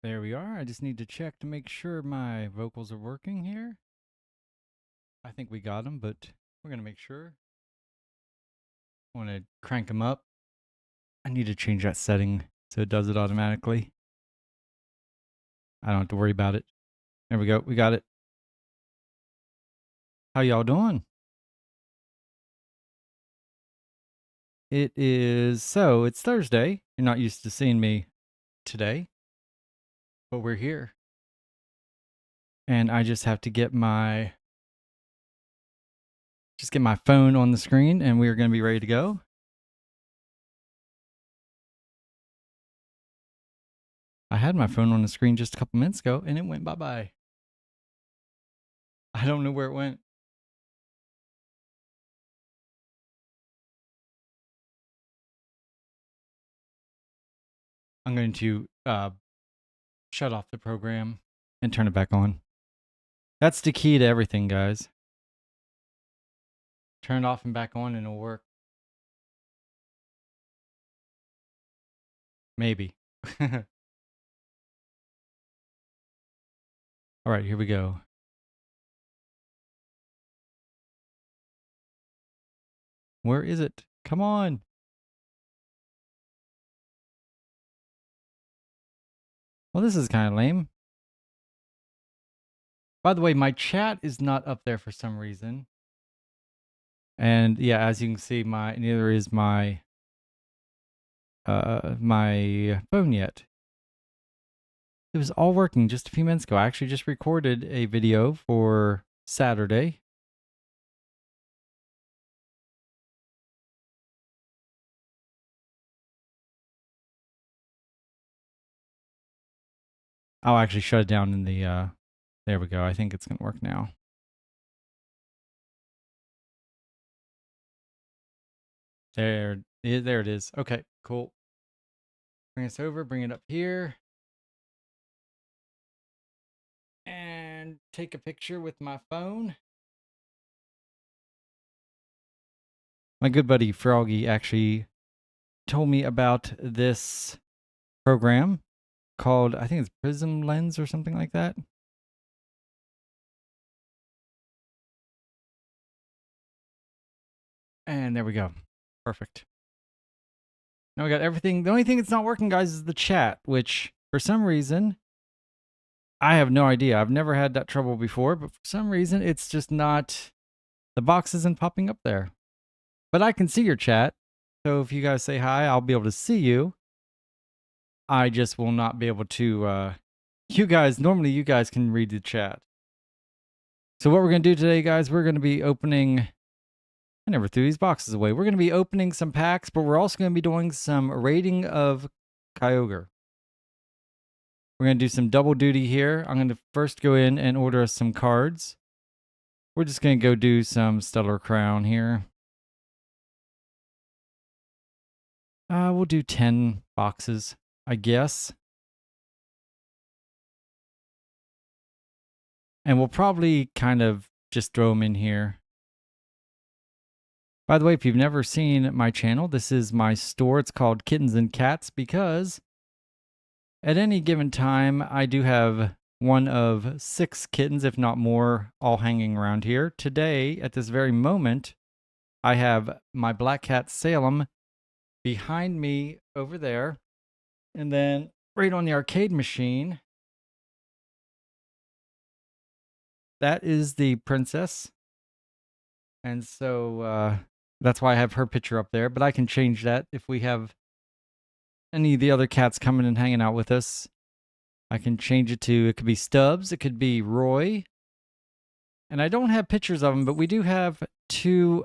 There we are. I just need to check to make sure my vocals are working here. I think we got them, but we're going to make sure. I want to crank them up. I need to change that setting so it does it automatically. I don't have to worry about it. There we go. We got it. How y'all doing? It's Thursday. You're not used to seeing me today, but we're here. And I just have to get my phone on the screen and we're going to be ready to go. I had my phone on the screen just a couple minutes ago and it went bye-bye. I don't know where it went. I'm going to shut off the program and turn it back on. That's the key to everything, guys. Turn it off and back on and it'll work. Maybe. All right, here we go. Where is it? Come on. Well, this is kind of lame. By the way, my chat is not up there for some reason. And yeah, as you can see, neither is my my phone yet. It was all working just a few minutes ago. I actually just recorded a video for Saturday. I'll actually shut it down in the there we go. I think it's going to work now. There it is. Okay, cool. Bring this over, bring it up here. And take a picture with my phone. My good buddy Froggy actually told me about this program called, I think it's Prism Lens or something like that. And there we go. Perfect. Now we got everything. The only thing that's not working, guys, is the chat, which for some reason, I have no idea. I've never had that trouble before, but for some reason, it's just not, the box isn't popping up there. But I can see your chat. So if you guys say hi, I'll be able to see you. I just will not be able to, normally you guys can read the chat. So what we're going to do today, guys, we're going to be opening, I never threw these boxes away. We're going to be opening some packs, but we're also going to be doing some rating of Kyogre. We're going to do some double duty here. I'm going to first go in and order us some cards. We're just going to go do some Stellar Crown here. We'll do 10 boxes, I guess. And we'll probably kind of just throw them in here. By the way, if you've never seen my channel, this is my store. It's called Kittens and Cats because at any given time, I do have one of 6 kittens, if not more, all hanging around here. Today, at this very moment, I have my black cat Salem behind me over there. And then right on the arcade machine, that is the princess. And so that's why I have her picture up there. But I can change that if we have any of the other cats coming and hanging out with us. I can change it to, it could be Stubbs, it could be Roy. And I don't have pictures of them, but we do have 2,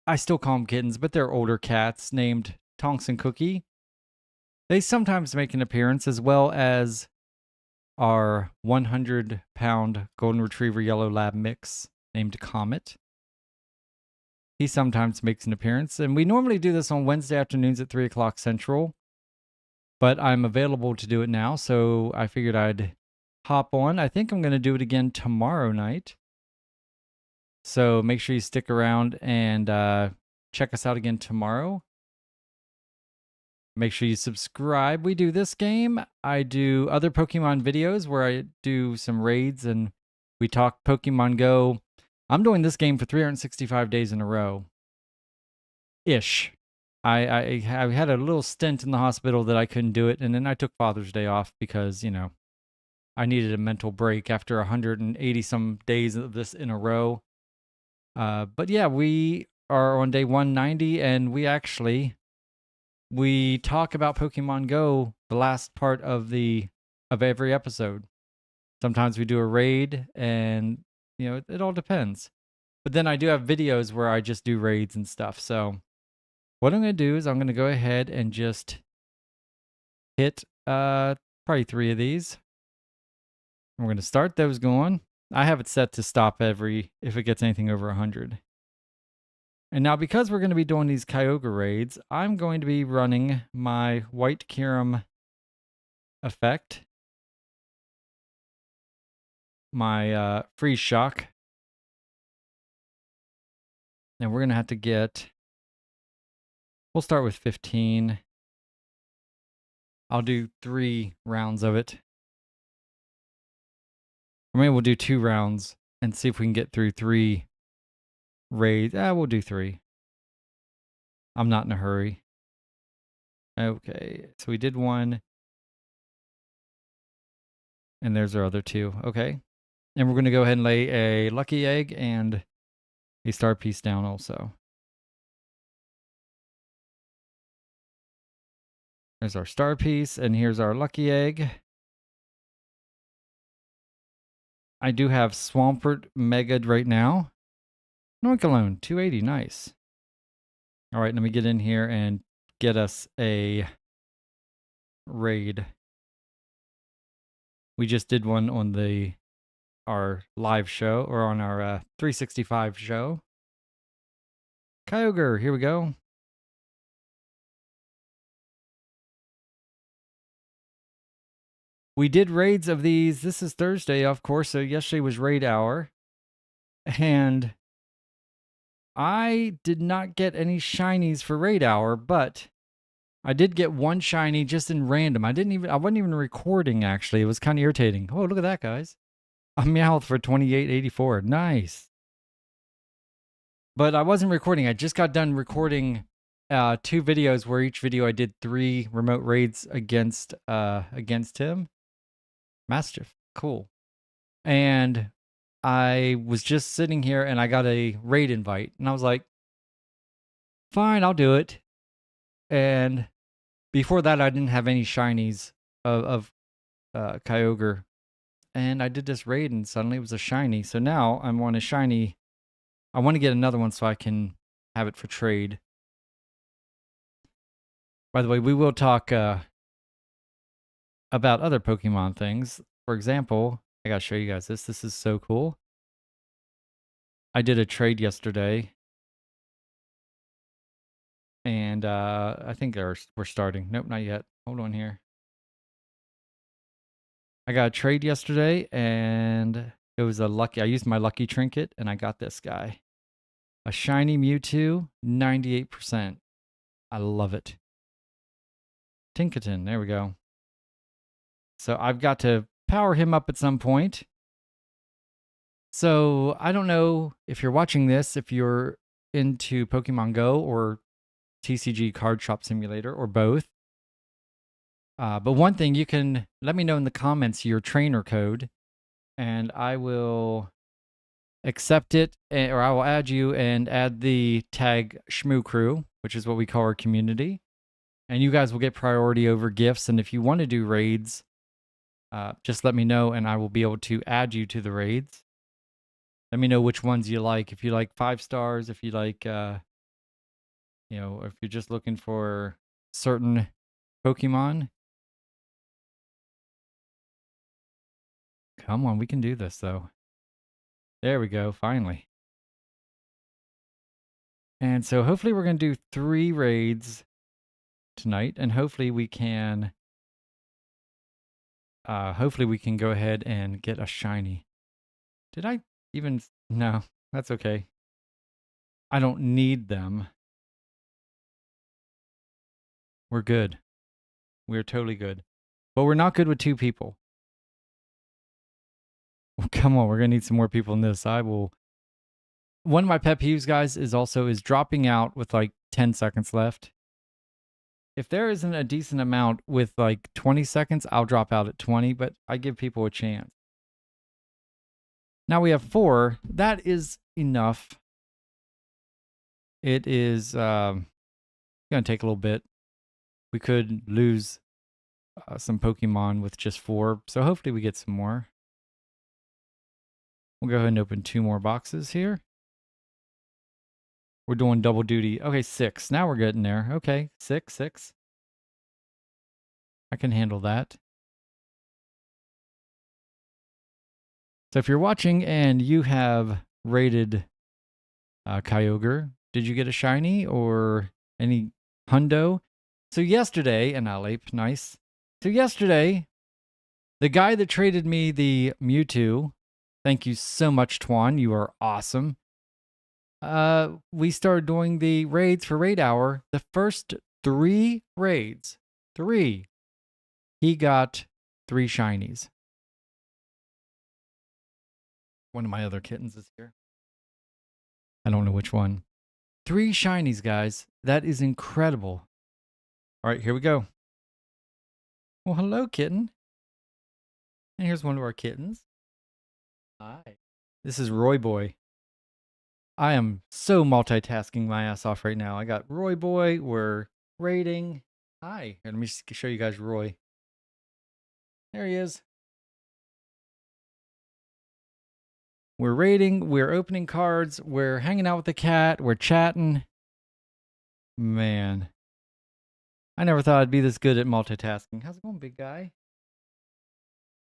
I still call them kittens, but they're older cats named Tonks and Cookie. They sometimes make an appearance, as well as our 100-pound Golden Retriever Yellow Lab mix named Comet. He sometimes makes an appearance, and we normally do this on Wednesday afternoons at 3 o'clock Central, but I'm available to do it now, so I figured I'd hop on. I think I'm going to do it again tomorrow night. So make sure you stick around and check us out again tomorrow. Make sure you subscribe. We do this game. I do other Pokemon videos where I do some raids and we talk Pokemon Go. I'm doing this game for 365 days in a row. Ish. I had a little stint in the hospital that I couldn't do it, and then I took Father's Day off because, I needed a mental break after 180 some days of this in a row. But yeah, we are on day 190, and we talk about Pokemon Go the last part of every episode. Sometimes we do a raid, and it all depends. But then I do have videos where I just do raids and stuff. So what I'm going to do is I'm going to go ahead and just hit probably 3 of these. We're going to start those going. I have it set to stop if it gets anything over 100. And now because we're going to be doing these Kyogre raids, I'm going to be running my White Kyurem effect, my Freeze Shock, and we're going to have to we'll start with 15. I'll do 3 rounds of it. Or maybe we'll do 2 rounds and see if we can get through 3 raids. We'll do 3. I'm not in a hurry. Okay, so we did 1. And there's our other 2. Okay. And we're going to go ahead and lay a lucky egg and a star piece down also. There's our star piece, and here's our lucky egg. I do have Swampert Mega'd right now. Norcalone, 280, nice. All right, let me get in here and get us a raid. We just did one on our live show, or on our 365 show. Kyogre, here we go. We did raids of these. This is Thursday, of course, so yesterday was raid hour. And I did not get any shinies for raid hour, but I did get 1 shiny just in random. I wasn't even recording, actually. It was kind of irritating. Oh, look at that, guys. A Meowth for 2884. Nice. But I wasn't recording. I just got done recording 2 videos where each video I did 3 remote raids against him. Mischief. Cool. And I was just sitting here and I got a raid invite. And I was like, fine, I'll do it. And before that, I didn't have any shinies of Kyogre. And I did this raid and suddenly it was a shiny. So now I want a shiny. I want to get another one so I can have it for trade. By the way, we will talk about other Pokemon things. For example, I gotta show you guys this. This is so cool. I did a trade yesterday. And I think we're starting. Nope, not yet. Hold on here. I got a trade yesterday, and it was I used my lucky trinket, and I got this guy. A shiny Mewtwo, 98%. I love it. Tinkaton, there we go. So I've got to power him up at some point. So I don't know if you're watching this, if you're into Pokemon Go or TCG Card Shop Simulator or both. But one thing, you can let me know in the comments your trainer code, and I will accept it, or I will add you and add the tag Shmoo Crew, which is what we call our community. And you guys will get priority over gifts. And if you want to do raids, just let me know and I will be able to add you to the raids. Let me know which ones you like. If you like 5 stars, if you like, if you're just looking for certain Pokemon. Come on, we can do this though. There we go, finally. And so hopefully we're going to do 3 raids tonight, and hopefully we can go ahead and get a shiny. Did I even? No, that's okay. I don't need them. We're good. We're totally good. But we're not good with 2 people. Well, come on, we're gonna need some more people in this. I will. One of my pet peeves, guys, is dropping out with like 10 seconds left. If there isn't a decent amount with like 20 seconds, I'll drop out at 20, but I give people a chance. Now we have 4. That is enough. It is going to take a little bit. We could lose some Pokemon with just 4, so hopefully we get some more. We'll go ahead and open 2 more boxes here. We're doing double duty. Okay, 6. Now we're getting there. Okay, 6. I can handle that. So if you're watching and you have rated Kyogre, did you get a shiny or any hundo? So yesterday, an Alape, nice. So yesterday, the guy that traded me the Mewtwo, thank you so much, Twan. You are awesome. We started doing the raids for Raid Hour. The first 3 raids, 3, he got 3 shinies. One of my other kittens is here. I don't know which one. 3 shinies, guys. That is incredible. All right, here we go. Well, hello, kitten. And here's one of our kittens. Hi. This is Roy Boy. I am so multitasking my ass off right now. I got Roy Boy. We're raiding. Hi. Here, let me show you guys Roy. There he is. We're raiding. We're opening cards. We're hanging out with the cat. We're chatting. Man. I never thought I'd be this good at multitasking. How's it going, big guy?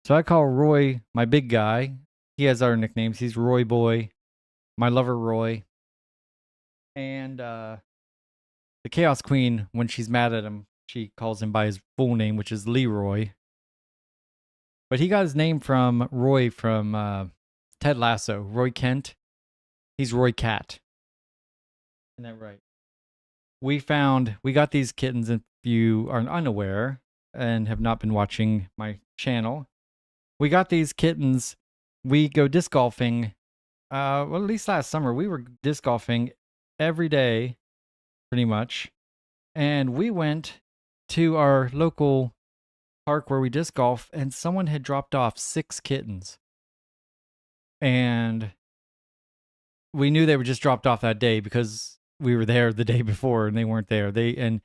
So I call Roy my big guy. He has our nicknames. He's Roy Boy, my lover Roy. And the Chaos Queen, when she's mad at him, she calls him by his full name, which is Leroy. But he got his name from Roy from Ted Lasso. Roy Kent. He's Roy Cat. Isn't that right? We got these kittens, if you are unaware and have not been watching my channel. We got these kittens. We go disc golfing. Well, at least last summer, we were disc golfing every day, pretty much. And we went to our local park where we disc golf, and someone had dropped off 6 kittens. And we knew they were just dropped off that day because we were there the day before and they weren't there. And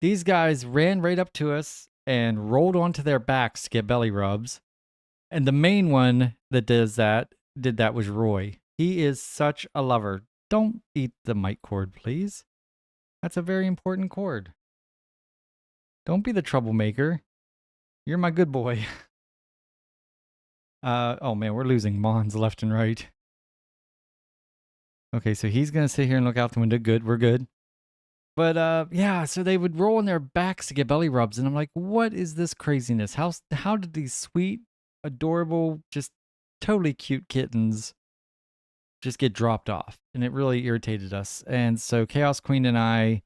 these guys ran right up to us and rolled onto their backs to get belly rubs. And the main one that did that was Roy. He is such a lover. Don't eat the mic cord, please. That's a very important cord. Don't be the troublemaker. You're my good boy. Oh man, we're losing Mons left and right. Okay, so he's going to sit here and look out the window. Good, we're good. But yeah, so they would roll on their backs to get belly rubs. And I'm like, what is this craziness? How did these sweet, adorable, just totally cute kittens just get dropped off? And it really irritated us. And so Chaos Queen and I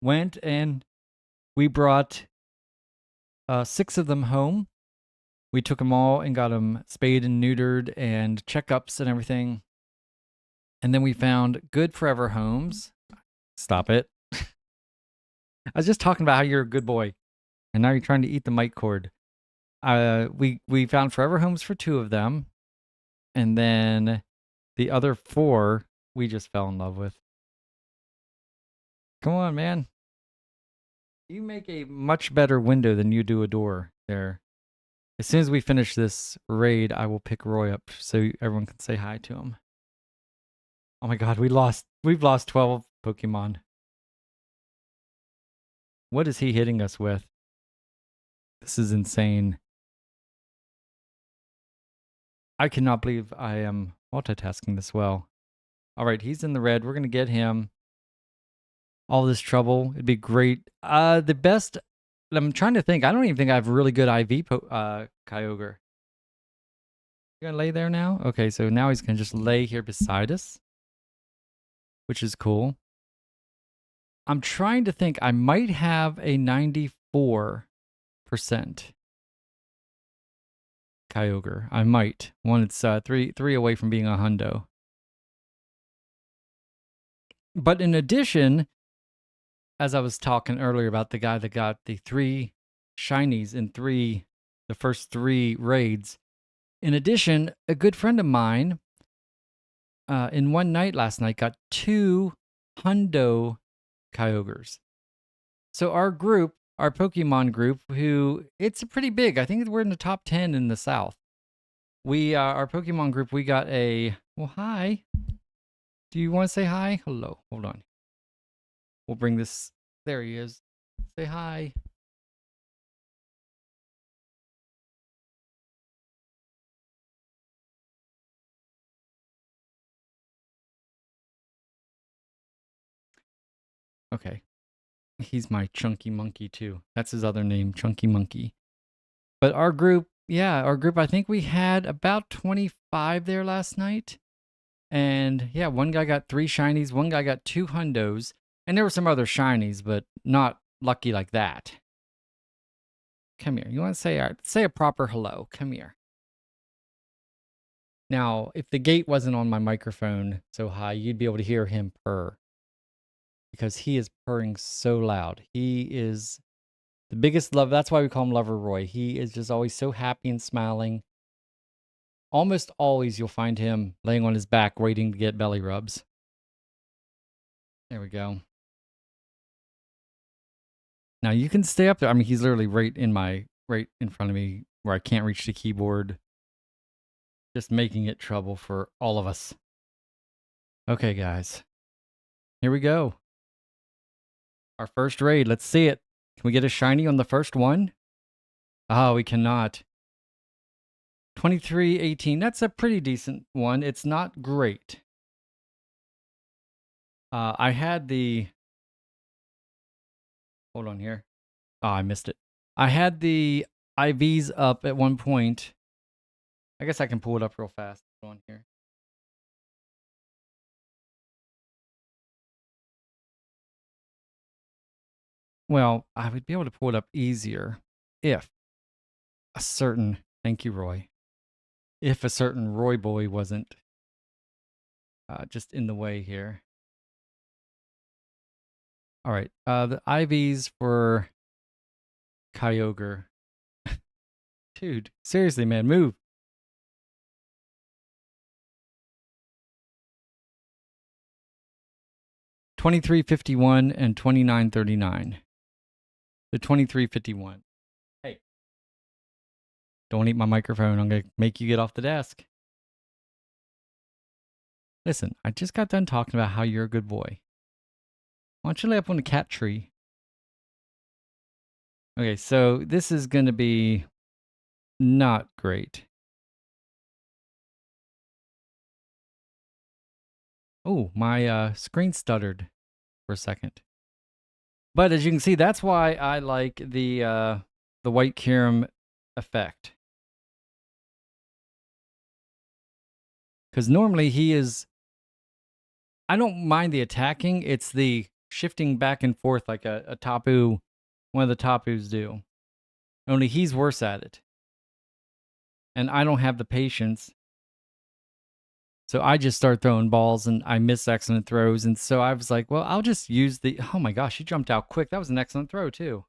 went and we brought 6 of them home. We took them all and got them spayed and neutered and checkups and everything. And then we found good forever homes. Stop it. I was just talking about how you're a good boy. And now you're trying to eat the mic cord. We found forever homes for 2 of them. And then the other 4 we just fell in love with. Come on, man. You make a much better window than you do a door there. As soon as we finish this raid, I will pick Roy up so everyone can say hi to him. Oh my god, we've lost 12 Pokemon. What is he hitting us with? This is insane. I cannot believe I am multitasking this well. All right, he's in the red. We're going to get him. All this trouble. It'd be great. The best... I'm trying to think. I don't even think I have really good IV Kyogre. You going to lay there now? Okay, so now he's going to just lay here beside us, which is cool. I'm trying to think. I might have a 94 Kyogre. I might. One, it's three away from being a hundo. But in addition, as I was talking earlier about the guy that got the 3 shinies in the first 3 raids, in addition, a good friend of mine in one night last night got 2 hundo Kyogres. So our group, our Pokemon group, it's pretty big. I think we're in the top 10 in the South. Our Pokemon group, we got well, hi. Do you want to say hi? Hello. Hold on. We'll bring this. There he is. Say hi. Okay. He's my Chunky Monkey too. That's his other name, Chunky Monkey. But our group, I think we had about 25 there last night. And yeah, one guy got 3 shinies, one guy got 2 hundos, and there were some other shinies, but not lucky like that. Come here. You want to say a proper hello? Come here. Now, if the gate wasn't on my microphone so high, you'd be able to hear him purr. Because he is purring so loud. He is the biggest love. That's why we call him Lover Roy. He is just always so happy and smiling. Almost always you'll find him laying on his back waiting to get belly rubs. There we go. Now you can stay up there. I mean, he's literally right in front of me where I can't reach the keyboard. Just making it trouble for all of us. Okay, guys. Here we go. Our first raid. Let's see it. Can we get a shiny on the first one? Oh, we cannot. 2318. That's a pretty decent one. It's not great. I had the... Hold on here. Oh, I missed it. I had the IVs up at one point. I guess I can pull it up real fast. Hold on here. Well, I would be able to pull it up easier if a certain... Thank you, Roy. If a certain Roy boy wasn't just in the way here. All right. The IVs for Kyogre. Dude, seriously, man, move. $23.51 and $29.39. The $23.51. Hey, don't eat my microphone. I'm gonna make you get off the desk. Listen, I just got done talking about how you're a good boy. Why don't you lay up on the cat tree? Okay, so this is gonna be not great. Oh, my screen stuttered for a second. But as you can see, that's why I like the white Kyurem effect. Because normally he is... I don't mind the attacking. It's the shifting back and forth like a Tapu, one of the Tapus do. Only he's worse at it. And I don't have the patience. So I just start throwing balls and I miss excellent throws. And so I was like, well, I'll just use the... Oh my gosh, he jumped out quick. That was an excellent throw too.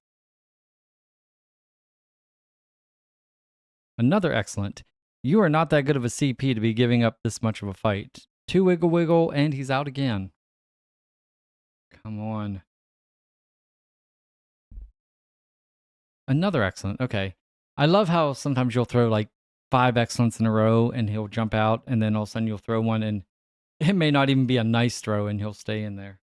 Another excellent. You are not that good of a CP to be giving up this much of a fight. 2 wiggle wiggle and he's out again. Come on. Another excellent. Okay. I love how sometimes you'll throw like 5 excellents in a row and he'll jump out and then all of a sudden you'll throw one and it may not even be a nice throw and he'll stay in there.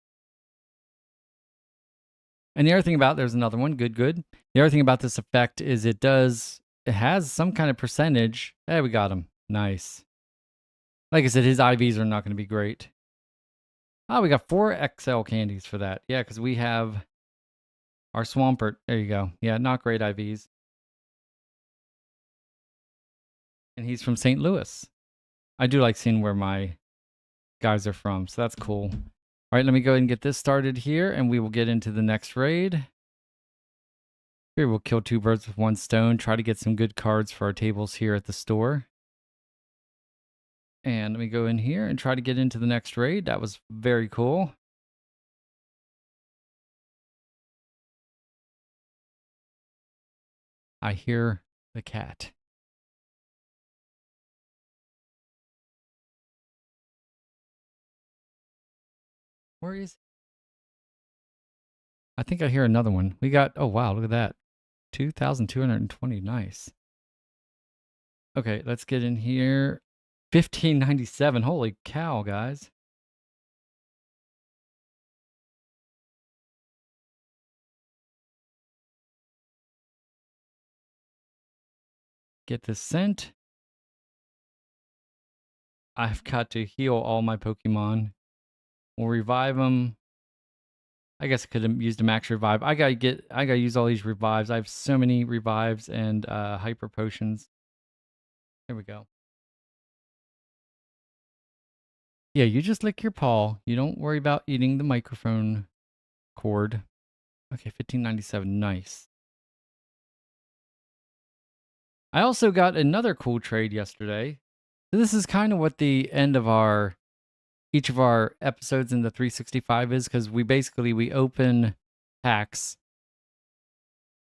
And the other thing about... There's another one. Good, good. The other thing about this effect is it has some kind of percentage. Hey, we got him. Nice. Like I said, his IVs are not going to be great. Oh, we got 4 XL candies for that. Yeah, because we have our Swampert. There you go. Yeah, not great IVs. And he's from St. Louis. I do like seeing where my guys are from, so that's cool. All right, let me go ahead and get this started here, and we will get into the next raid. Here we'll kill two birds with one stone. Try to get some good cards for our tables here at the store. And let me go in here and try to get into the next raid. That was very cool. I hear the cat. Where is? I think I hear another one. We got, oh wow, look at that. 2,220, nice. Okay, let's get in here. 1597, holy cow, guys. Get this sent. I've got to heal all my Pokemon. We'll revive them. I guess I could have used a max revive. I gotta use all these revives. I have so many revives and hyper potions. Here we go. Yeah, you just lick your paw. You don't worry about eating the microphone cord. Okay, 1597, nice. I also got another cool trade yesterday. This is kind of what the end of each of our episodes in the 365 is, because we open packs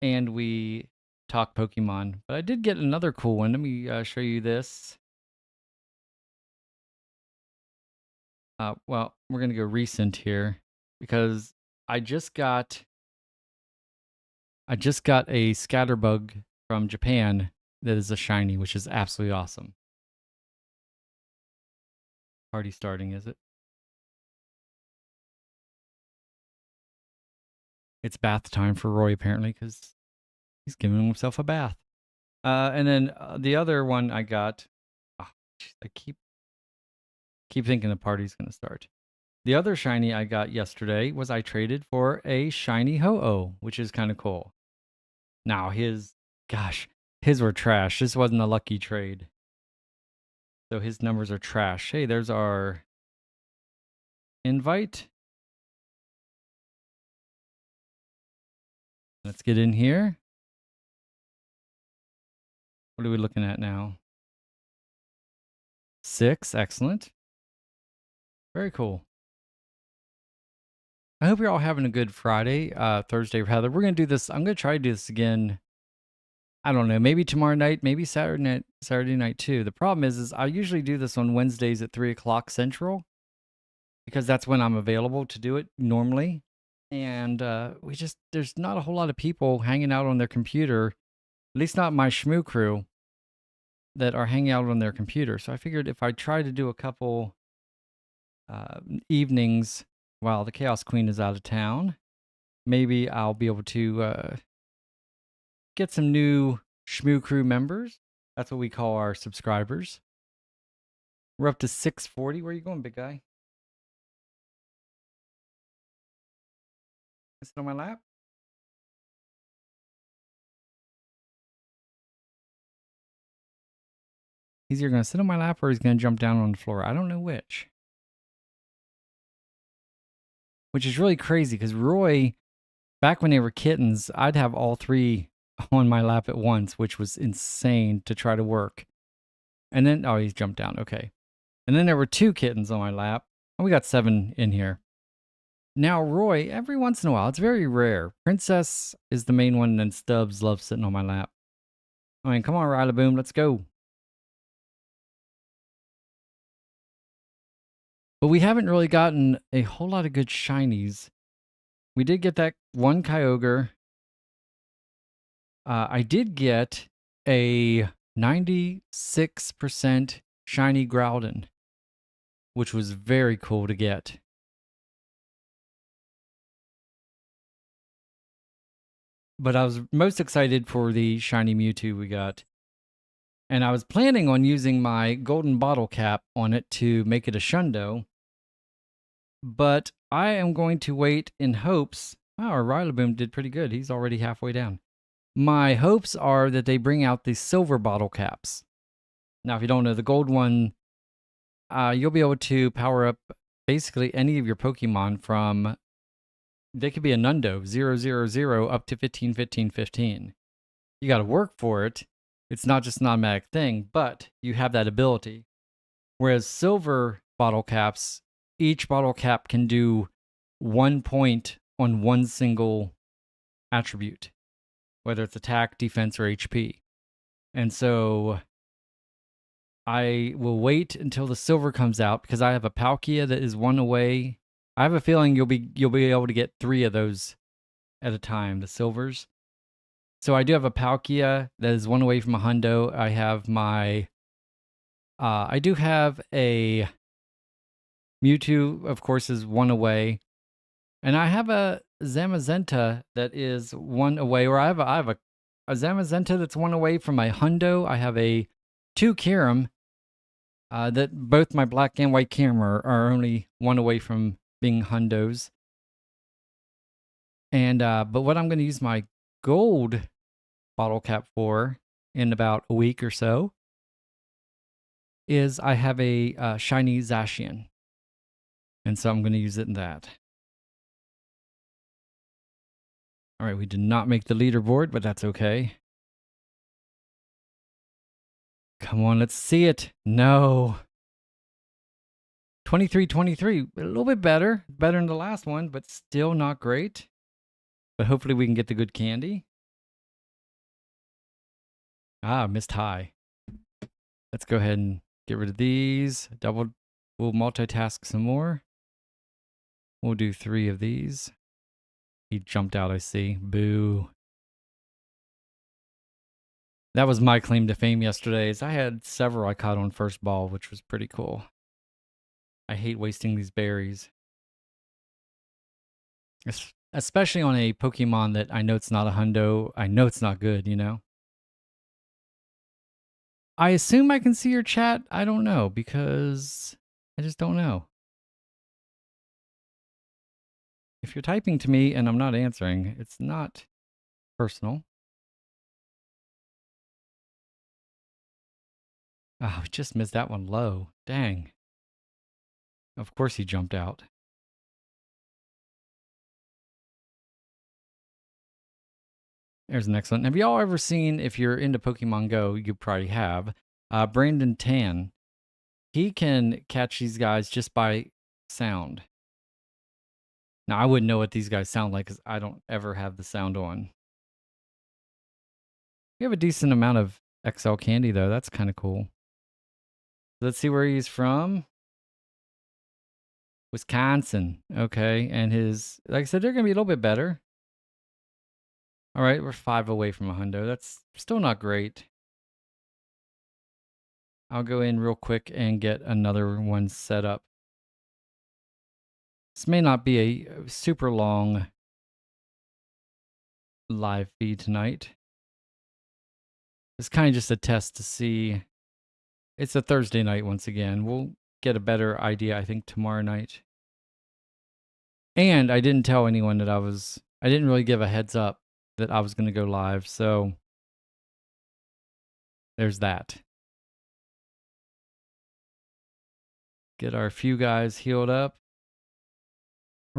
and we talk Pokemon. But I did get another cool one. Let me show you this. Well, we're going to go recent here because I just got a Scatterbug from Japan that is a shiny, which is absolutely awesome. Party starting, is it? It's bath time for Roy, apparently, because he's giving himself a bath. And then the other one I got, oh, geez, I keep thinking the party's going to start. The other shiny I got yesterday was I traded for a shiny Ho-Oh, which is kind of cool. Now his were trash. This wasn't a lucky trade. So his numbers are trash. Hey, there's our invite. Let's get in here. What are we looking at now? 6, excellent. Very cool. I hope you're all having a good Friday, Thursday, rather. We're going to do this. I'm going to try to do this again. I don't know, maybe tomorrow night, maybe Saturday night too. The problem is I usually do this on Wednesdays at 3 o'clock Central because that's when I'm available to do it normally. And there's not a whole lot of people hanging out on their computer, at least not my Shmoo crew, that are hanging out on their computer. So I figured if I try to do a couple evenings while the Chaos Queen is out of town, maybe I'll be able to get some new Shmoo crew members. That's what we call our subscribers. We're up to 640. Where are you going, big guy? Sit on my lap? He's either going to sit on my lap or he's going to jump down on the floor. I don't know which. Which is really crazy because Roy, back when they were kittens, I'd have all three on my lap at once, which was insane to try to work. And then, oh, he's jumped down. Okay. And then there were 2 kittens on my lap. And we got 7 in here. Now, Roy, every once in a while, it's very rare. Princess is the main one, and Stubbs loves sitting on my lap. I mean, come on, Rillaboom, let's go. But we haven't really gotten a whole lot of good shinies. We did get that one Kyogre. I did get a 96% shiny Groudon, which was very cool to get. But I was most excited for the shiny Mewtwo we got. And I was planning on using my golden bottle cap on it to make it a Shundo. But I am going to wait in hopes. Wow, our Rillaboom did pretty good. He's already halfway down. My hopes are that they bring out the silver bottle caps. Now, if you don't know, the gold one, you'll be able to power up basically any of your Pokemon from they could be a Nundo 000 up to 15, 15, 15. You got to work for it. It's not just an automatic thing, but you have that ability. Whereas silver bottle caps, each bottle cap can do 1 point on one single attribute, whether it's attack, defense, or HP. And so I will wait until the silver comes out because I have a Palkia that is 1 away. I have a feeling you'll be able to get 3 of those at a time, the silvers. So I do have a Palkia that is 1 away from a hundo. I have my I do have a Mewtwo, of course, is 1 away. And I have a Zamazenta that is 1 away, or I have a Zamazenta that's 1 away from my hundo. I have a 2 Kyurem that both my black and white Kyurem are only 1 away from being hundos. And but what I'm going to use my gold bottle cap for in about a week or so is I have a shiny Zacian. And so I'm going to use it in that. All right, we did not make the leaderboard, but that's okay. Come on, let's see it. No. 23-23, a little bit better. Better than the last one, but still not great. But hopefully we can get the good candy. Ah, missed high. Let's go ahead and get rid of these. We'll multitask some more. We'll do 3 of these. He jumped out, I see. Boo. That was my claim to fame yesterday. Is I had several I caught on first ball, which was pretty cool. I hate wasting these berries. Especially on a Pokemon that I know it's not a hundo. I know it's not good, you know? I assume I can see your chat. I don't know because I just don't know. If you're typing to me and I'm not answering, it's not personal. Oh, we just missed that one low. Dang. Of course he jumped out. There's an excellent. Have y'all ever seen, if you're into Pokemon Go, you probably have, Brandon Tan. He can catch these guys just by sound. Now, I wouldn't know what these guys sound like because I don't ever have the sound on. We have a decent amount of XL candy, though. That's kind of cool. Let's see where he's from. Wisconsin. Okay. And his, like I said, they're going to be a little bit better. All right. We're 5 away from a hundo. That's still not great. I'll go in real quick and get another one set up. This may not be a super long live feed tonight. It's kind of just a test to see. It's a Thursday night once again. We'll get a better idea, I think, tomorrow night. And I didn't tell anyone that I didn't really give a heads up that I was going to go live. So there's that. Get our few guys healed up.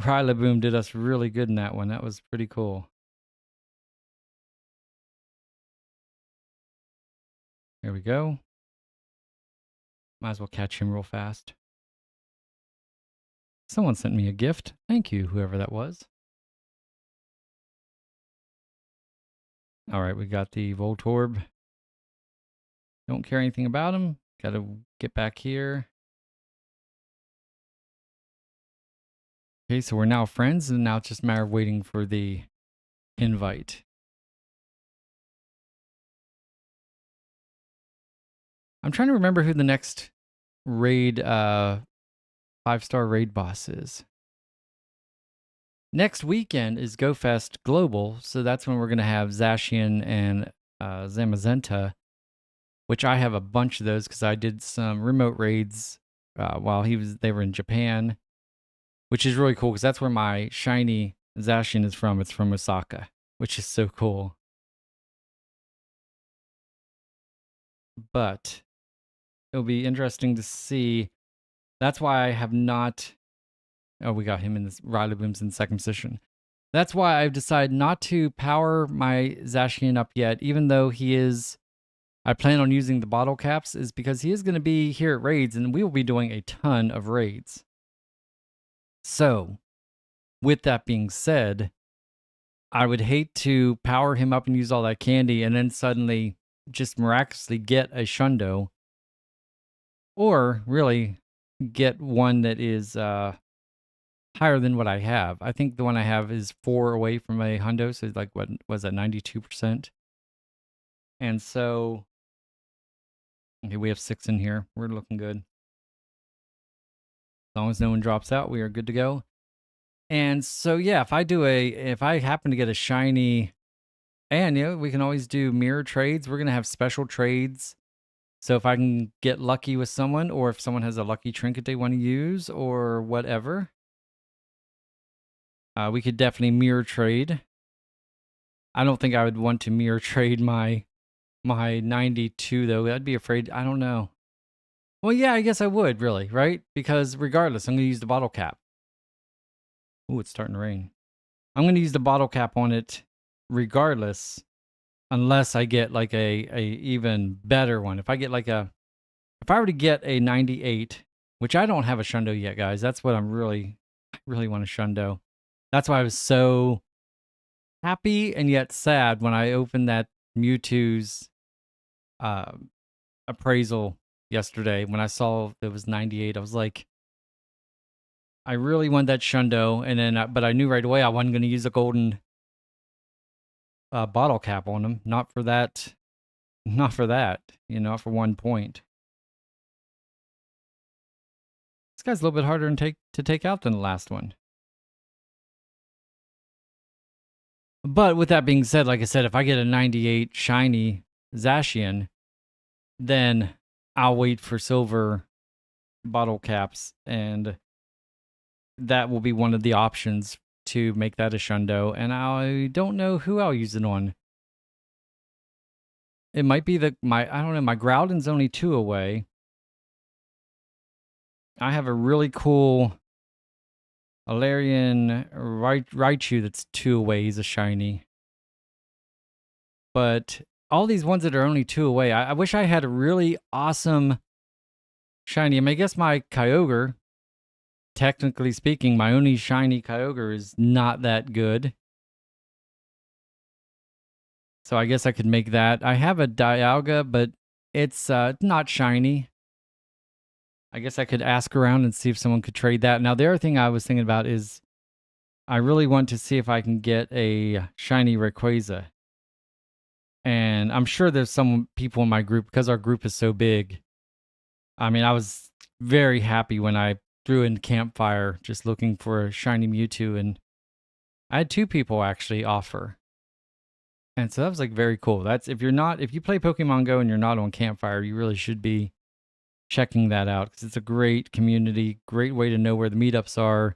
Rillaboom did us really good in that one. That was pretty cool. There we go. Might as well catch him real fast. Someone sent me a gift. Thank you, whoever that was. All right, we got the Voltorb. Don't care anything about him. Got to get back here. Okay, so we're now friends, and now it's just a matter of waiting for the invite. I'm trying to remember who the next raid, 5-star raid boss is. Next weekend is GoFest Global, so that's when we're going to have Zacian and Zamazenta, which I have a bunch of those because I did some remote raids while they were in Japan, which is really cool because that's where my shiny Zacian is from. It's from Osaka, which is so cool. But it'll be interesting to see. That's why I have not. Oh, we got him in this. Rillaboom's in second position. That's why I've decided not to power my Zacian up yet, even though he is. I plan on using the bottle caps, is because he is going to be here at raids, and we will be doing a ton of raids. So, with that being said, I would hate to power him up and use all that candy and then suddenly just miraculously get a Shundo, or really get one that is higher than what I have. I think the one I have is 4 away from a hundo, so it's like, what was that, 92%? And so, okay, we have 6 in here. We're looking good. As long as no one drops out, we are good to go. And so, yeah, if I happen to get a shiny, and we can always do mirror trades. We're gonna have special trades. So if I can get lucky with someone, or if someone has a lucky trinket they want to use, or whatever, we could definitely mirror trade. I don't think I would want to mirror trade my 92 though. I'd be afraid. I don't know. Well, yeah, I guess I would really, right? Because regardless, I'm gonna use the bottle cap. Ooh, it's starting to rain. I'm gonna use the bottle cap on it regardless, unless I get like a even better one. If I were to get a 98, which I don't have a Shundo yet, guys. That's what I really want a Shundo. That's why I was so happy and yet sad when I opened that Mewtwo's appraisal yesterday. When I saw it was 98, I was like, I really want that Shundo, and then but I knew right away I wasn't going to use a golden bottle cap on him. Not for that, for 1 point. This guy's a little bit harder to take out than the last one. But with that being said, like I said, if I get a 98 shiny Zacian, then I'll wait for silver bottle caps, and that will be one of the options to make that a Shundo. And I don't know who I'll use it on. It might be I don't know, my Groudon's only 2 away. I have a really cool Alarian Raichu that's 2 away. He's a shiny. But all these ones that are only 2 away, I wish I had a really awesome shiny. I mean, I guess my Kyogre, technically speaking, my only shiny Kyogre is not that good. So I guess I could make that. I have a Dialga, but it's not shiny. I guess I could ask around and see if someone could trade that. Now, the other thing I was thinking about is I really want to see if I can get a shiny Rayquaza. And I'm sure there's some people in my group, because our group is so big. I mean, I was very happy when I threw in Campfire just looking for a shiny Mewtwo, and I had 2 people actually offer. And so that was like very cool. That's if you play Pokemon Go and you're not on Campfire, you really should be checking that out, because it's a great community, great way to know where the meetups are,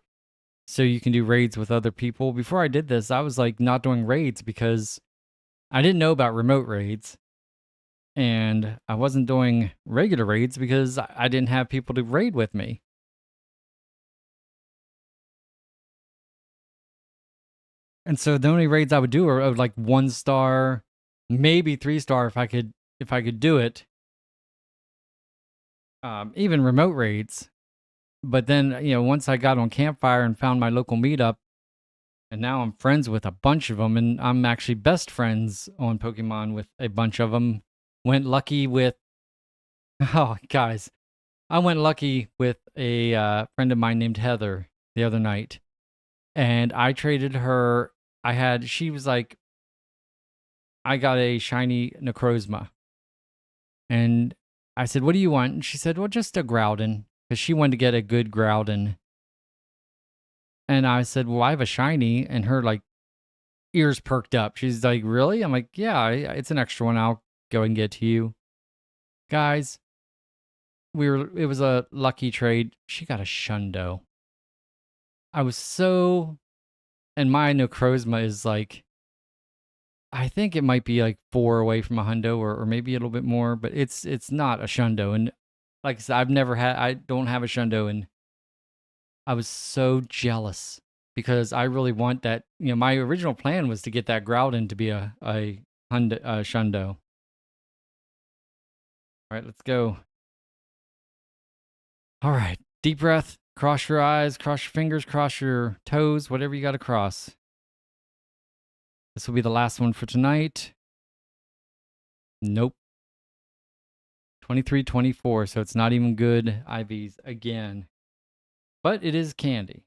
so you can do raids with other people. Before I did this, I was like not doing raids because I didn't know about remote raids, and I wasn't doing regular raids because I didn't have people to raid with me. And so the only raids I would do are like 1 star, maybe 3 star if I could do it. Even remote raids. But then, once I got on Campfire and found my local meetup, and now I'm friends with a bunch of them, and I'm actually best friends on Pokemon with a bunch of them. Went lucky with, oh, guys, I went lucky with a friend of mine named Heather the other night, and I traded her. She was like, I got a shiny Necrozma, and I said, what do you want? And she said, well, just a Groudon, because she wanted to get a good Groudon. And I said, well, I have a shiny, and her like ears perked up. She's like, really? I'm like, yeah, it's an extra one. I'll go and get to you. Guys, it was a lucky trade. She got a Shundo. I was so, and my Necrozma is like, I think it might be like 4 away from a hundo, or maybe a little bit more, but it's not a Shundo. And like I said, I don't have a Shundo, and I was so jealous because I really want that. My original plan was to get that Groudon to be a Shundo. All right, let's go. All right, deep breath. Cross your eyes, cross your fingers, cross your toes, whatever you got to cross. This will be the last one for tonight. Nope. 23, 24, so it's not even good IVs again. But it is candy.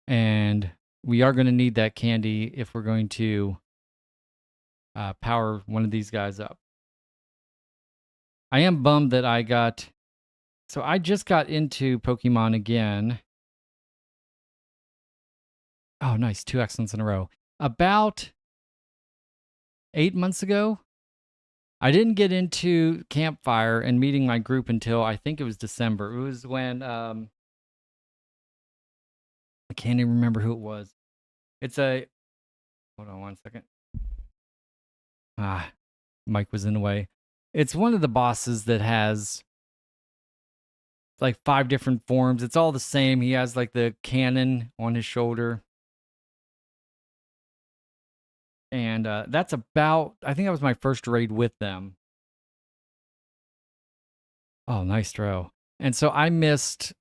And we are going to need that candy if we're going to power one of these guys up. I am bummed that I got... So I just got into Pokemon again. Oh, nice. 2 excellents in a row. About 8 months ago, I didn't get into Campfire and meeting my group until I think it was December. It was when... I can't even remember who it was. It's a... Hold on one second. Mike was in the way. It's one of the bosses that has like 5 different forms. It's all the same. He has like the cannon on his shoulder. And that's about, I think that was my first raid with them. Oh, nice throw. And so I missed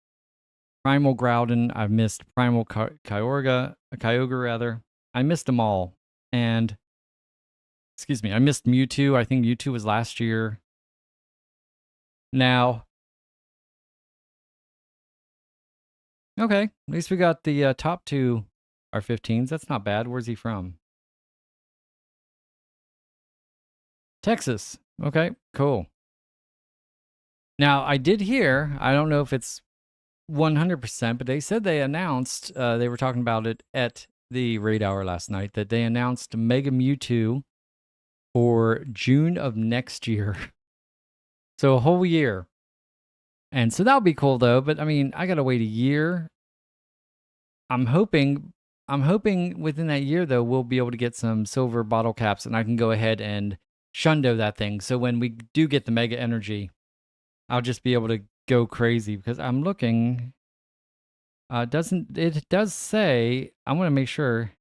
Primal Groudon. I missed Primal Kyogre rather. I missed them all. And, excuse me, I missed Mewtwo. I think Mewtwo was last year. Now, okay, at least we got the top 2 are 15s. That's not bad. Where's he from? Texas. Okay, cool. Now, I did hear, I don't know if it's 100%, but they said they announced, they were talking about it at the raid hour last night, that they announced Mega Mewtwo for June of next year. So a whole year. And so that'll be cool though, but I mean, I gotta wait a year. I'm hoping within that year though, we'll be able to get some silver bottle caps and I can go ahead and Shundo that thing. So when we do get the Mega Energy, I'll just be able to go crazy because I'm looking. It does say, I want to make sure.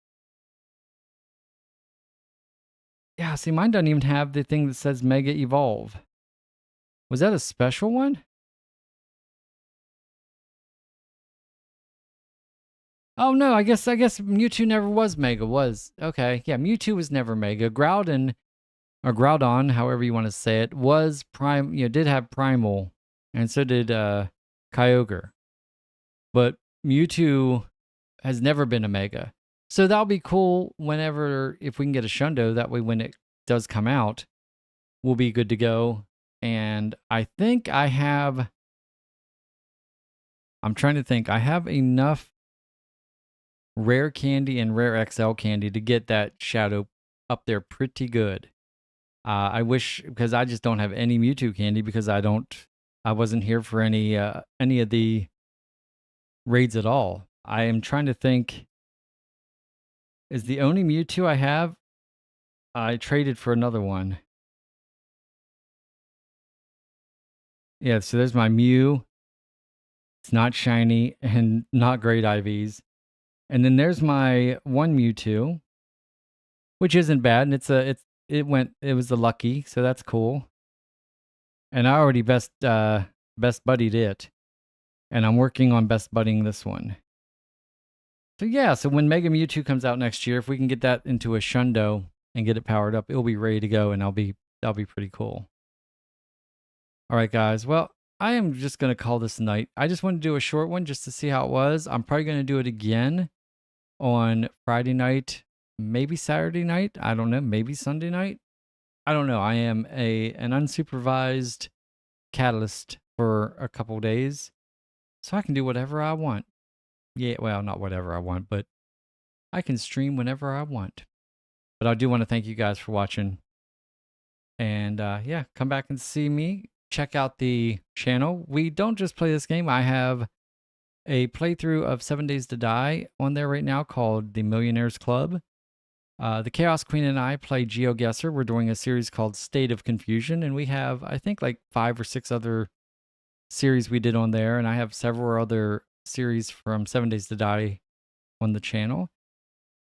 Yeah, see, mine doesn't even have the thing that says Mega Evolve. Was that a special one? Oh no, I guess Mewtwo never was Mega, was. Okay, yeah, Mewtwo was never Mega. Groudon, or Groudon, however you want to say it, was Prime, did have Primal, and so did Kyogre. But Mewtwo has never been a Mega. So that'll be cool whenever, if we can get a Shundo, that way when it does come out, we'll be good to go. And I think I'm trying to think, I have enough rare candy and rare XL candy to get that Shadow up there pretty good. I wish, because I just don't have any Mewtwo candy because I wasn't here for any of the raids at all. I am trying to think, is the only Mewtwo I have, I traded for another one. Yeah, so there's my Mew. It's not shiny and not great IVs. And then there's my one Mewtwo, which isn't bad, and it was the lucky, so that's cool. And I already best buddied it, and I'm working on best buddying this one. So yeah, so when Mega Mewtwo comes out next year, if we can get that into a Shundo and get it powered up, it'll be ready to go, and that'll be pretty cool. All right, guys. Well, I am just gonna call this a night. I just wanted to do a short one just to see how it was. I'm probably gonna do it again on Friday night, maybe Saturday night. I don't know. Maybe Sunday night. I don't know. I am an unsupervised catalyst for a couple days, so I can do whatever I want. Yeah, well, not whatever I want, but I can stream whenever I want. But I do want to thank you guys for watching. And yeah, come back and see me. Check out the channel. We don't just play this game. I have a playthrough of 7 Days to Die on there right now called The Millionaires Club. The Chaos Queen and I play GeoGuessr. We're doing a series called State of Confusion, and we have, I think, like 5 or 6 other series we did on there, and I have several other series from 7 Days to Die on the channel.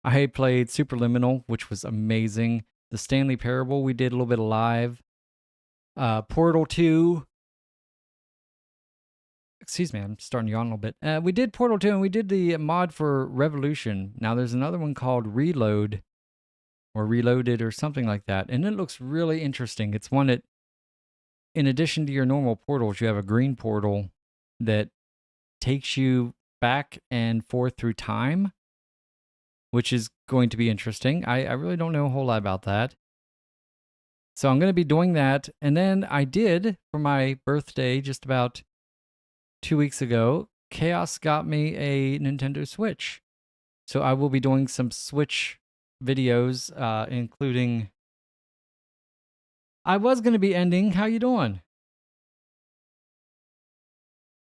I played Superliminal, which was amazing. The Stanley Parable, we did a little bit of live. Portal 2. Excuse me, I'm starting to yawn a little bit. We did Portal 2, and we did the mod for Revolution. Now, there's another one called Reload, or Reloaded, or something like that. And it looks really interesting. It's one that, in addition to your normal portals, you have a green portal that takes you back and forth through time, which is going to be interesting. I really don't know a whole lot about that. So I'm going to be doing that. And then I did, for my birthday, just about 2 weeks ago, Chaos got me a Nintendo Switch. So I will be doing some Switch videos, including... I was going to be ending. How you doing?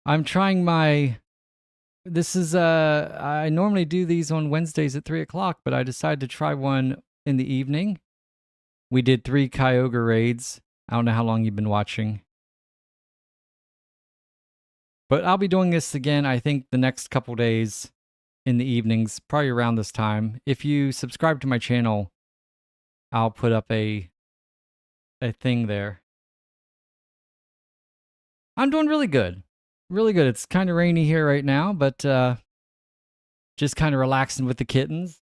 I'm trying my... This is, I normally do these on Wednesdays at 3 o'clock, but I decided to try one in the evening. We did 3 Kyogre raids. I don't know how long you've been watching. But I'll be doing this again, I think, the next couple days in the evenings, probably around this time. If you subscribe to my channel, I'll put up a thing there. I'm doing really good. Really good. It's kind of rainy here right now, but just kind of relaxing with the kittens.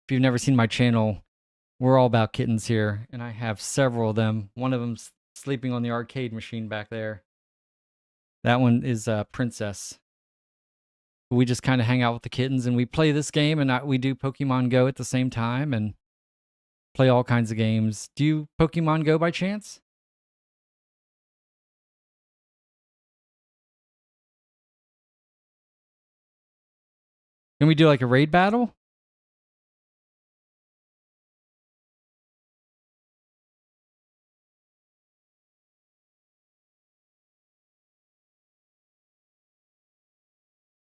If you've never seen my channel, we're all about kittens here, and I have several of them. One of them's sleeping on the arcade machine back there. That one is Princess. We just kind of hang out with the kittens, and we play this game, and we do Pokemon Go at the same time, and play all kinds of games. Do you Pokemon Go by chance? Can we do like a raid battle?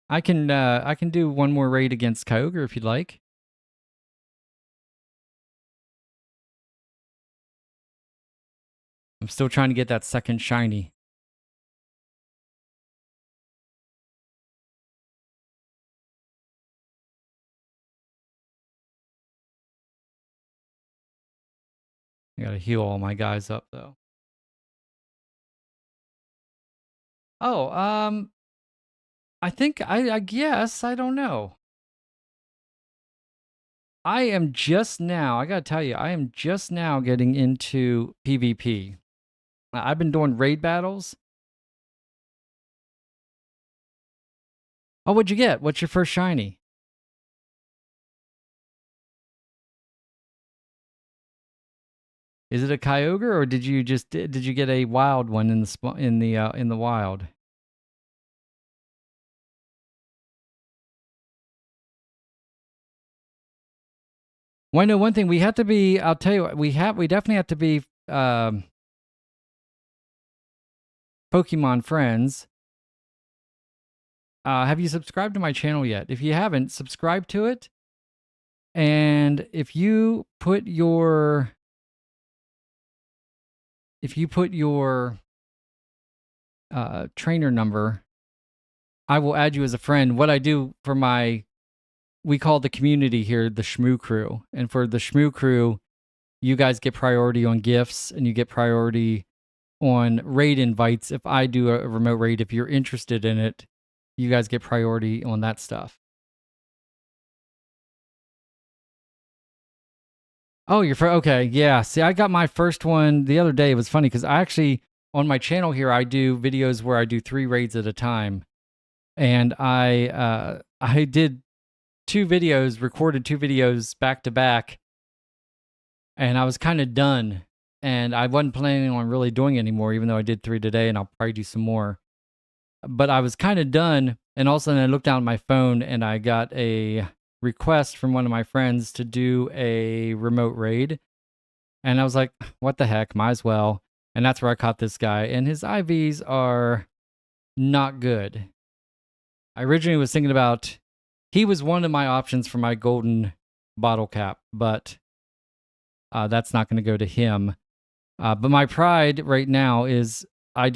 I can do one more raid against Kyogre if you'd like. I'm still trying to get that second shiny. I gotta heal all my guys up though. Oh, I think I guess, I don't know. I am just now, I gotta tell you, I am just now getting into PvP. I've been doing raid battles. Oh, what'd you get? What's your first shiny? Is it a Kyogre, or did you get a wild one in the wild? Well, I know one thing, we have to be, I'll tell you what, we definitely have to be Pokemon friends. Have you subscribed to my channel yet? If you haven't, subscribe to it. And if you put your trainer number, I will add you as a friend. What I do for we call the community here the Shmoo Crew. And for the Shmoo Crew, you guys get priority on gifts, and you get priority on raid invites. If I do a remote raid, if you're interested in it, you guys get priority on that stuff. Oh, okay, yeah. See, I got my first one the other day. It was funny because I actually, on my channel here, I do videos where I do 3 raids at a time. And I did 2 videos, recorded 2 videos back to back. And I was kind of done. And I wasn't planning on really doing it anymore, even though I did 3 today, and I'll probably do some more. But I was kind of done. And all of a sudden I looked down at my phone, and I got a request from one of my friends to do a remote raid. And I was like, what the heck, might as well. And that's where I caught this guy. And his IVs are not good. I originally was thinking about, he was one of my options for my golden bottle cap, but that's not going to go to him. But my pride right now is I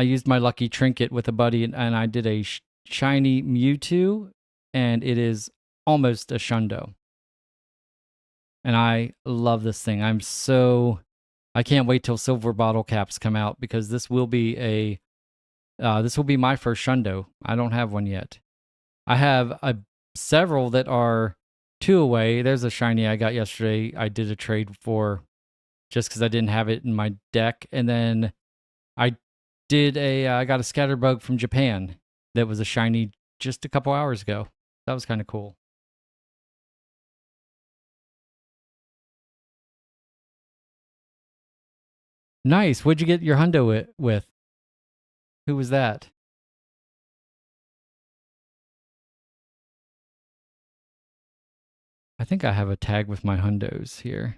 used my lucky trinket with a buddy, and I did a shiny Mewtwo, and it is almost a Shundo. And I love this thing. I can't wait till silver bottle caps come out because this will be my first Shundo. I don't have one yet. I have several that are 2 away. There's a shiny I got yesterday. I did a trade for just because I didn't have it in my deck, and then I got a scatterbug from Japan that was a shiny just a couple hours ago. That was kind of cool. Nice. What'd you get your hundo with? Who was that? I think I have a tag with my hundos here.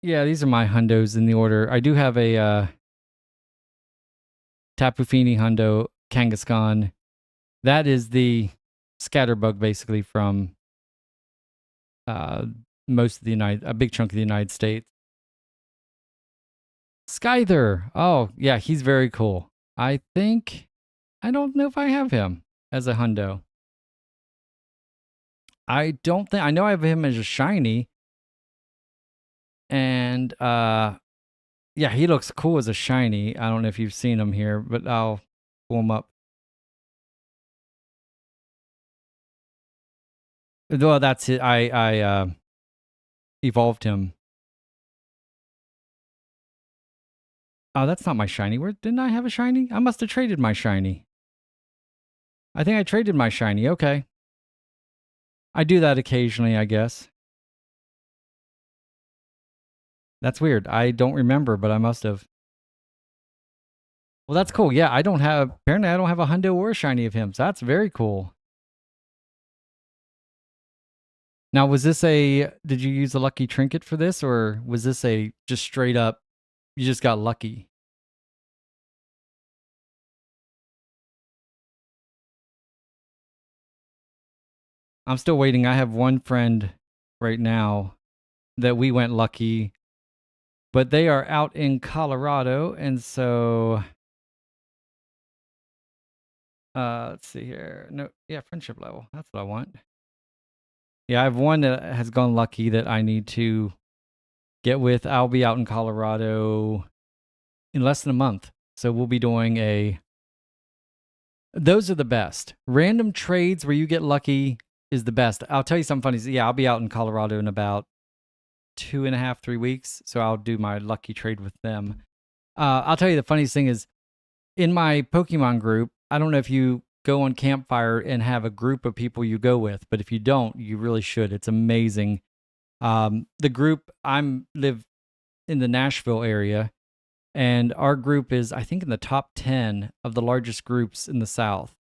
Yeah, these are my hundos in the order. I do have a Tapu Fini hundo, Kangaskhan. That is the scatterbug basically from most of a big chunk of the United States. Skyther. Oh, yeah, he's very cool. I don't know if I have him as a hundo. I know I have him as a shiny. And yeah, he looks cool as a shiny. I don't know if you've seen him here, but I'll pull him up. Well, that's it. I evolved him. Oh, that's not my shiny. Where didn't I have a shiny? I must have traded my shiny. I think I traded my shiny. Okay. I do that occasionally, I guess. That's weird. I don't remember, but I must have. Well, that's cool. Yeah, apparently I don't have a hundo or a shiny of him. So that's very cool. Now, did you use a lucky trinket for this, or was this just straight up, you just got lucky? I'm still waiting. I have one friend right now that we went lucky, but they are out in Colorado, and so let's see here. No, yeah, friendship level. That's what I want. Yeah, I have one that has gone lucky that I need to get with. I'll be out in Colorado in less than a month, so we'll be doing those are the best. Random trades where you get lucky is the best. I'll tell you something funny. Yeah, I'll be out in Colorado in about 2.5, 3 weeks. So I'll do my lucky trade with them. I'll tell you the funniest thing is in my Pokemon group, I don't know if you go on Campfire and have a group of people you go with, but if you don't, you really should. It's amazing. The group live in the Nashville area, and our group is, I think, in the top 10 of the largest groups in the South.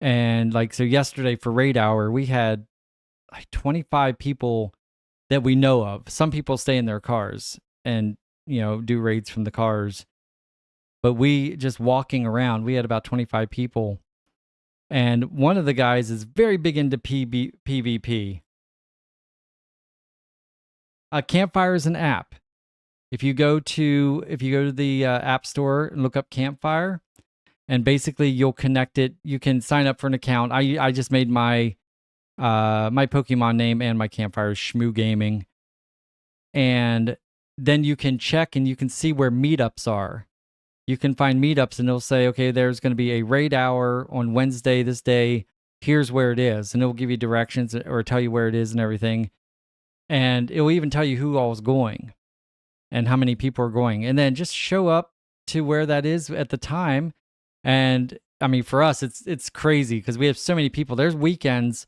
And so yesterday for raid hour, we had like 25 people that we know of. Some people stay in their cars and, do raids from the cars. But we just walking around, we had about 25 people. And one of the guys is very big into PvP. Campfire is an app. If you go to the app store and look up Campfire, and basically you'll connect it. You can sign up for an account. I just made my my Pokemon name and my Campfire is Shmoo Gaming, and then you can check and you can see where meetups are. You can find meetups and it'll say, okay, there's going to be a raid hour on Wednesday this day. Here's where it is, and it'll give you directions or tell you where it is and everything, and it will even tell you who all is going and how many people are going, and then just show up to where that is at the time. And I mean, for us, it's crazy because we have so many people. There's weekends.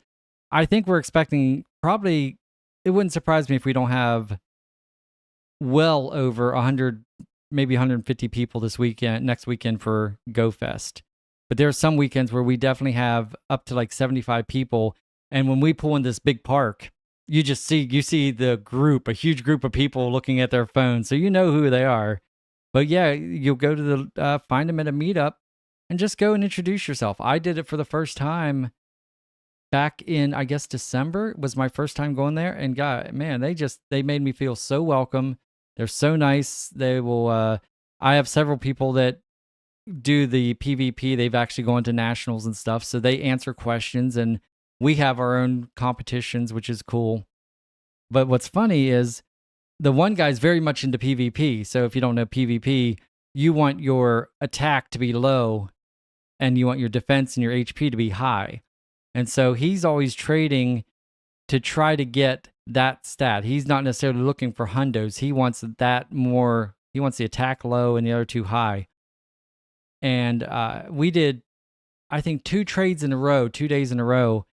I think we're expecting probably, it wouldn't surprise me if we don't have well over 100, maybe 150 people next weekend for Go Fest. But there are some weekends where we definitely have up to like 75 people. And when we pull in this big park, you see the group, a huge group of people looking at their phones. So you know who they are. But yeah, you'll go to find them at a meetup and just go and introduce yourself. I did it for the first time back in, I guess, December was my first time going there. And God, man, they made me feel so welcome. They're so nice. They will. I have several people that do the PvP. They've actually gone to nationals and stuff, so they answer questions, and we have our own competitions, which is cool. But what's funny is the one guy's very much into PvP. So if you don't know PvP, you want your attack to be low and you want your defense and your HP to be high. And so he's always trading to try to get that stat. He's not necessarily looking for hundos. He wants that more. He wants the attack low and the other two high. And we did, I think, 2 trades in a row, 2 days in a row,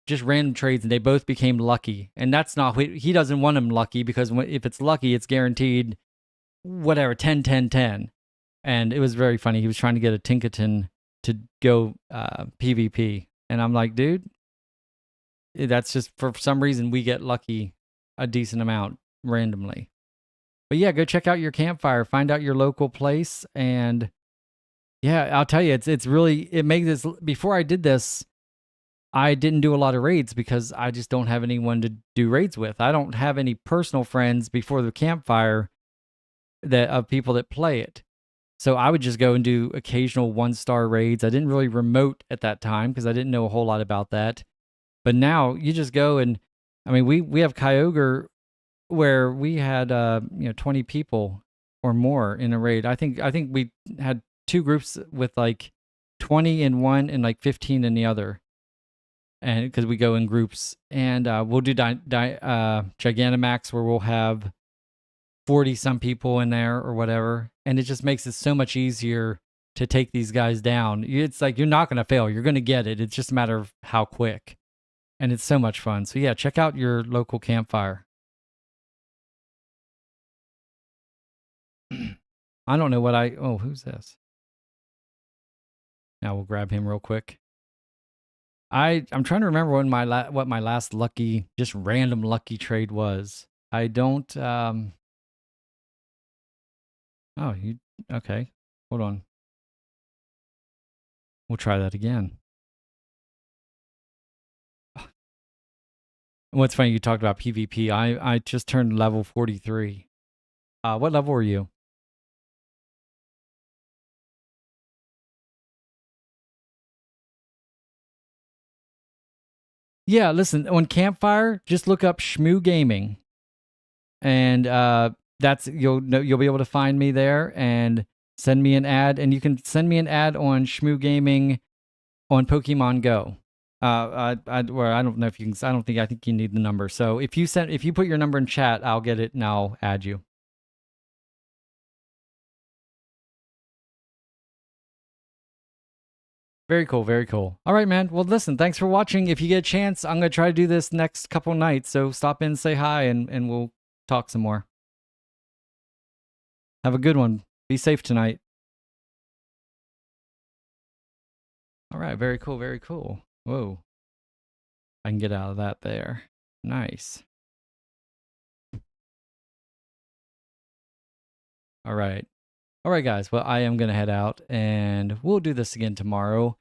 just random trades, and they both became lucky. And that's not, he doesn't want them lucky, because if it's lucky, it's guaranteed whatever, 10, 10, 10. And it was very funny. He was trying to get a Tinkaton to go PvP. And I'm like, dude, that's just, for some reason, we get lucky a decent amount randomly. But yeah, go check out your campfire, find out your local place. And yeah, I'll tell you, it's really, it makes this, before I did this, I didn't do a lot of raids because I just don't have anyone to do raids with. I don't have any personal friends before the campfire that of people that play it. So I would just go and do occasional 1-star raids. I didn't really remote at that time because I didn't know a whole lot about that. But now you just go and, I mean, we have Kyogre where we had 20 people or more in a raid. I think we had 2 groups with like 20 in one and like 15 in the other. And because we go in groups, and we'll do Gigantamax where we'll have 40 some people in there or whatever, and it just makes it so much easier to take these guys down. It's like you're not going to fail. You're going to get it. It's just a matter of how quick, and it's so much fun. So yeah, check out your local campfire. I don't know what oh, who's this? Now we'll grab him real quick. I'm trying to remember when what my last lucky, just random lucky trade was. I don't. Oh, okay. Hold on. We'll try that again. What's funny, you talked about PvP. I just turned level 43. What level are you? Yeah, listen, on Campfire, just look up Shmoo Gaming. And that's you'll be able to find me there and send me an ad, and you can send me an ad on Shmoo Gaming on Pokemon Go. I don't know if you can. I think you need the number. So if you put your number in chat, I'll get it and I'll add you. Very cool, very cool. All right, man. Well, listen, thanks for watching. If you get a chance, I'm gonna try to do this next couple nights. So stop in, say hi, and we'll talk some more. Have a good one. Be safe tonight. All right, very cool, very cool. Whoa. I can get out of that there. Nice. All right. All right, guys. Well, I am going to head out, and we'll do this again tomorrow.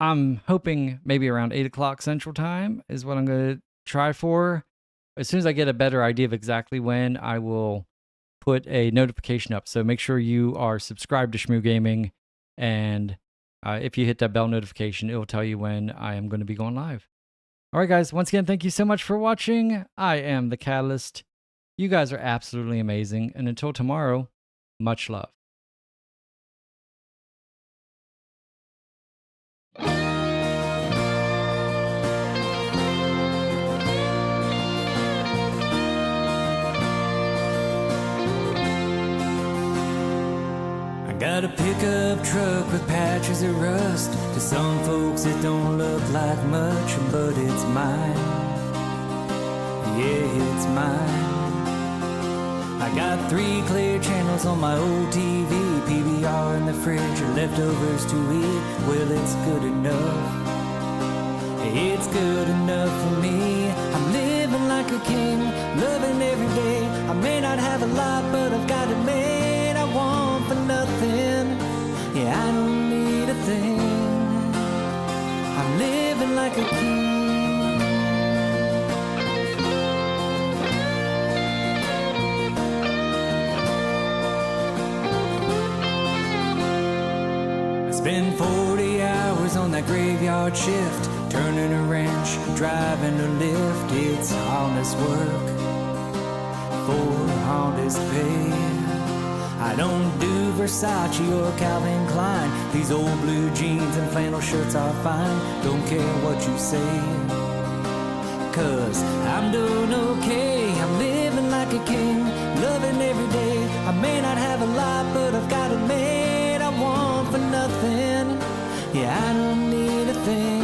I'm hoping maybe around 8 o'clock Central Time is what I'm going to try for. As soon as I get a better idea of exactly when, I will put a notification up. So make sure you are subscribed to Shmoo Gaming, and if you hit that bell notification, it will tell you when I am going to be going live. All right, guys. Once again, thank you so much for watching. I am the Catalyst. You guys are absolutely amazing. And until tomorrow, much love. Got a pickup truck with patches of rust. To some folks it don't look like much, but it's mine. Yeah, it's mine. I got 3 clear channels on my old TV, PVR in the fridge, or leftovers to eat. Well, it's good enough. It's good enough for me. I'm living like a king, loving every day. I may not have a lot, but I've got it made. I want for nothing. Yeah, I don't need a thing. I'm living like a king. Spend 40 hours on that graveyard shift, turning a wrench, driving a lift. It's honest work for honest pay. I don't do Versace or Calvin Klein. These old blue jeans and flannel shirts are fine. Don't care what you say, 'cause I'm doing okay. I'm living like a king, loving every day. I may not have a lot, but I've got it made. I want for nothing, yeah, I don't need a thing.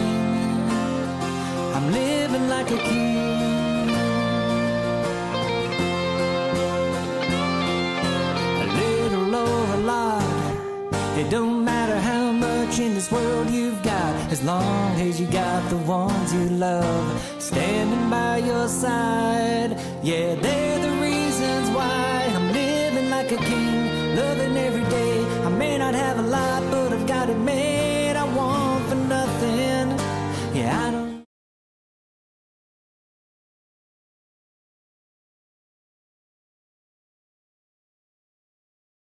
I'm living like a king. A little or a lot, it don't matter how much in this world you've got, as long as you got the ones you love standing by your side. Yeah, they're the reasons why I'm living like a king, loving every day. I may not have a lot, but I've got it made.